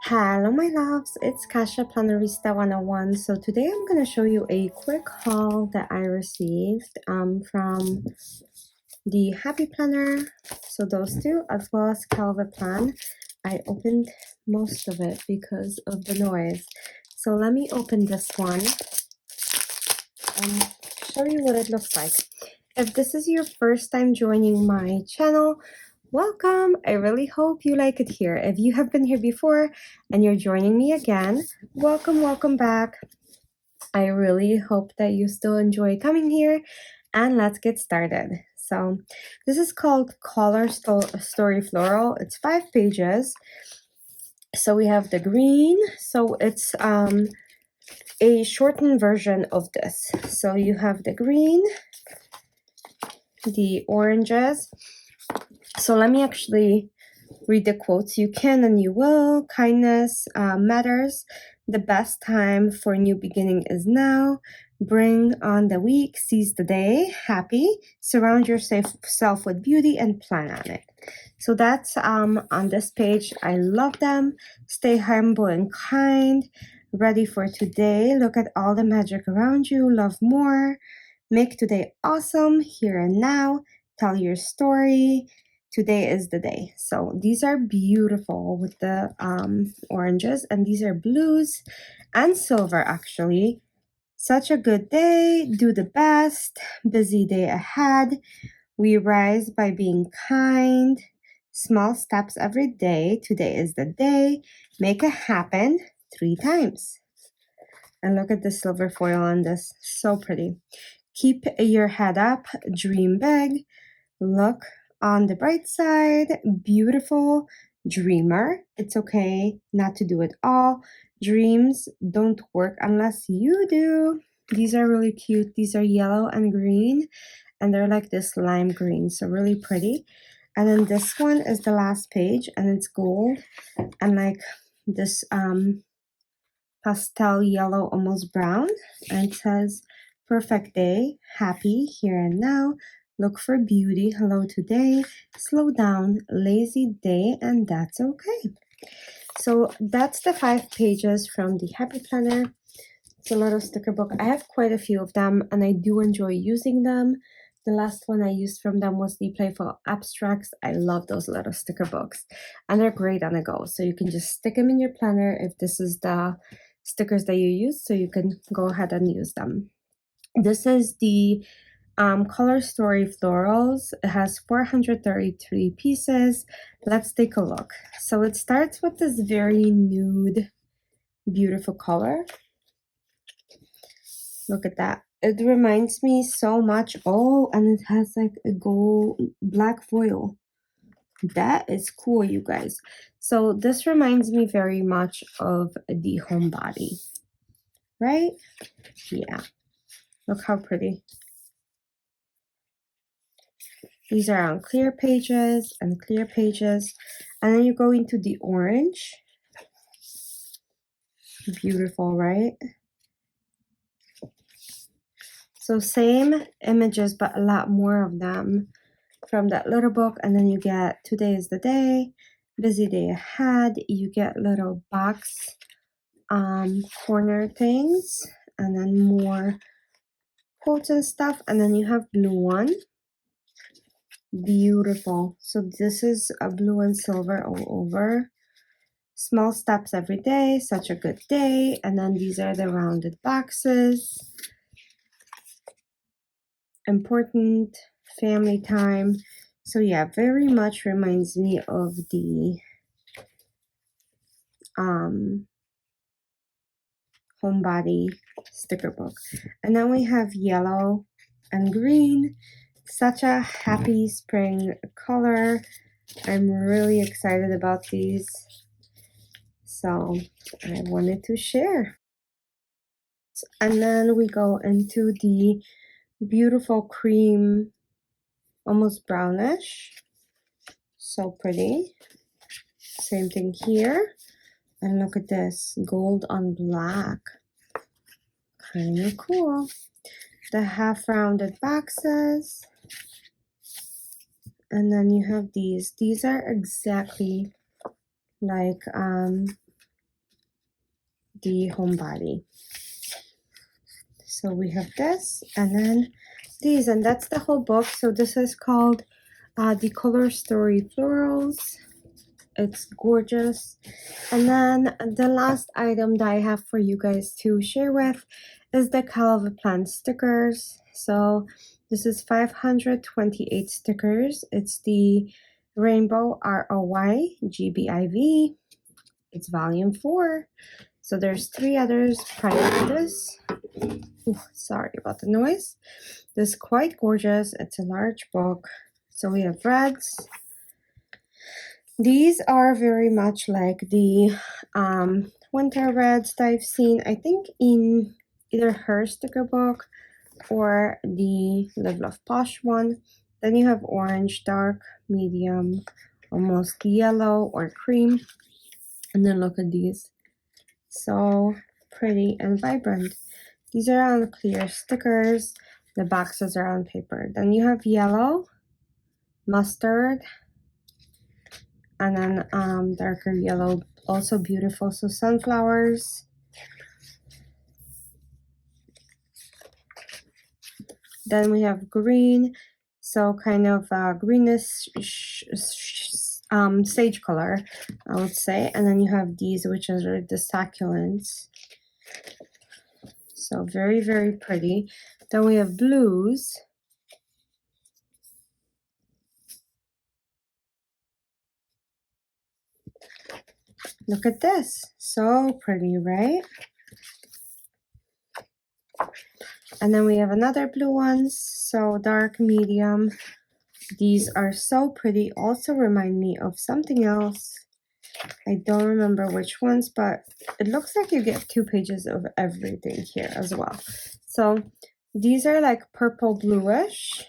Hello my loves, it's Kasha Plannerista 101. So today I'm going to show you a quick haul that I received from the Happy Planner. So those two, as well as Kellofaplan. I opened most of it because of the noise. So let me open this one and show you what it looks like. If this is your first time joining my channel, welcome. I really hope you like it here. If you have been here before and you're joining me again, welcome back. I really hope that you still enjoy coming here, and let's get started. So this is called Color Story Floral. It's 5 pages. So we have the green. So it's a shortened version of this. So you have the green, the oranges. So let me actually read the quotes. You can and you will. Kindness matters. The best time for new beginning is now. Bring on the week. Seize the day. Happy. Surround yourself with beauty and plan on it. So that's on this page. I love them. Stay humble and kind. Ready for today. Look at all the magic around you. Love more. Make today awesome. Here and now. Tell your story. Today is the day. So these are beautiful with the oranges, and these are blues and silver actually. Such a good day. Do the best. Busy day ahead. We rise by being kind. Small steps every day. Today is the day. Make it happen 3 times. And look at the silver foil on this. So pretty. Keep your head up. Dream big. Look on the bright side. Beautiful dreamer. It's okay not to do it all. Dreams don't work unless you do. These are really cute. These are yellow and green, and they're like this lime green, so really pretty. And then this one is the last page, and it's gold and like this pastel yellow, almost brown. And it says, perfect day, happy here and now. Look for beauty, hello today. Slow down, lazy day, and that's okay. So that's the 5 pages from the Happy Planner. It's a little sticker book. I have quite a few of them, and I do enjoy using them. The last one I used from them was the Playful Abstracts. I love those little sticker books, and they're great on the go. So you can just stick them in your planner if this is the stickers that you use, so you can go ahead and use them. This is the Color Story Florals. It has 433 pieces. Let's take a look. So it starts with this very nude, beautiful color. Look at that. It reminds me so much. Oh, and it has like a gold black foil. That is cool, you guys. So this reminds me very much of the homebody, right? Yeah. Look how pretty. These are on clear pages and clear pages. And then you go into the orange. Beautiful, right? So same images, but a lot more of them from that little book. And then you get today is the day, busy day ahead. You get little box corner things, and then more quotes and stuff. And then you have blue one. Beautiful. So this is a blue and silver all over. Small steps every day, such a good day. And then these are the rounded boxes. Important family time. So yeah, very much reminds me of the homebody sticker book. And then we have yellow and green. Such a happy spring color. I'm really excited about these. So I wanted to share. And then we go into the beautiful cream, almost brownish. So pretty. Same thing here. And look at this, gold on black. Kind of cool. The half rounded boxes. And then you have these. These are exactly like the home body. So we have this and then these, and that's the whole book. So this is called The Color Story Florals. It's gorgeous. And then the last item that I have for you guys to share with is the Kellofaplan stickers. So this is 528 stickers. It's the Rainbow ROY GBIV. It's volume 4. So there's 3 others prior to this. Ooh, sorry about the noise. This is quite gorgeous. It's a large book. So we have reds. These are very much like the winter reds that I've seen, I think, in either her sticker book or the Live Love Posh one. Then you have orange, dark, medium, almost yellow or cream. And then look at these. So pretty and vibrant. These are on clear stickers. The boxes are on paper. Then you have yellow, mustard, and then darker yellow, also beautiful. So sunflowers. Then we have green, so kind of greenish sage color, I would say. And then you have these, which are the succulents. So very, very pretty. Then we have blues. Look at this. So pretty, right? And then we have another blue ones. So dark, medium. These are so pretty. Also remind me of something else. I don't remember which ones, but it looks like you get 2 pages of everything here as well. So these are like purple bluish,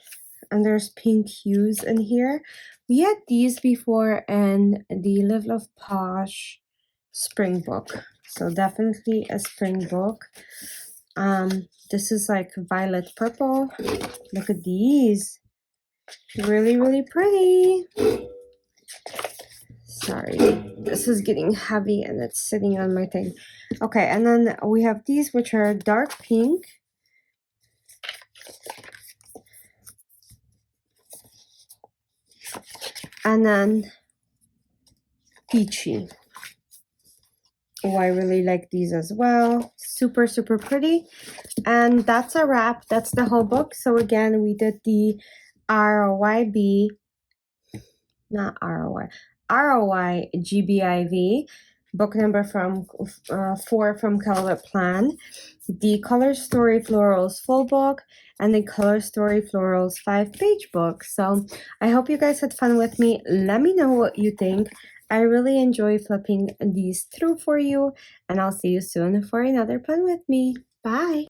and there's pink hues in here. We had these before in the Live Love Posh spring book. So definitely a spring book. This is like violet purple. Look at these. Really, really pretty. Sorry, this is getting heavy and it's sitting on my thing. Okay, and then we have these, which are dark pink. And then peachy. Oh, I really like these as well. Super, super pretty. And that's a wrap. That's the whole book. So again, we did the ROY GBIV, book number 4 from Kellofaplan, the Color Story Florals full book, and the Color Story Florals 5-page book. So I hope you guys had fun with me. Let me know what you think. I really enjoy flipping these through for you, and I'll see you soon for another Plan with me. Bye!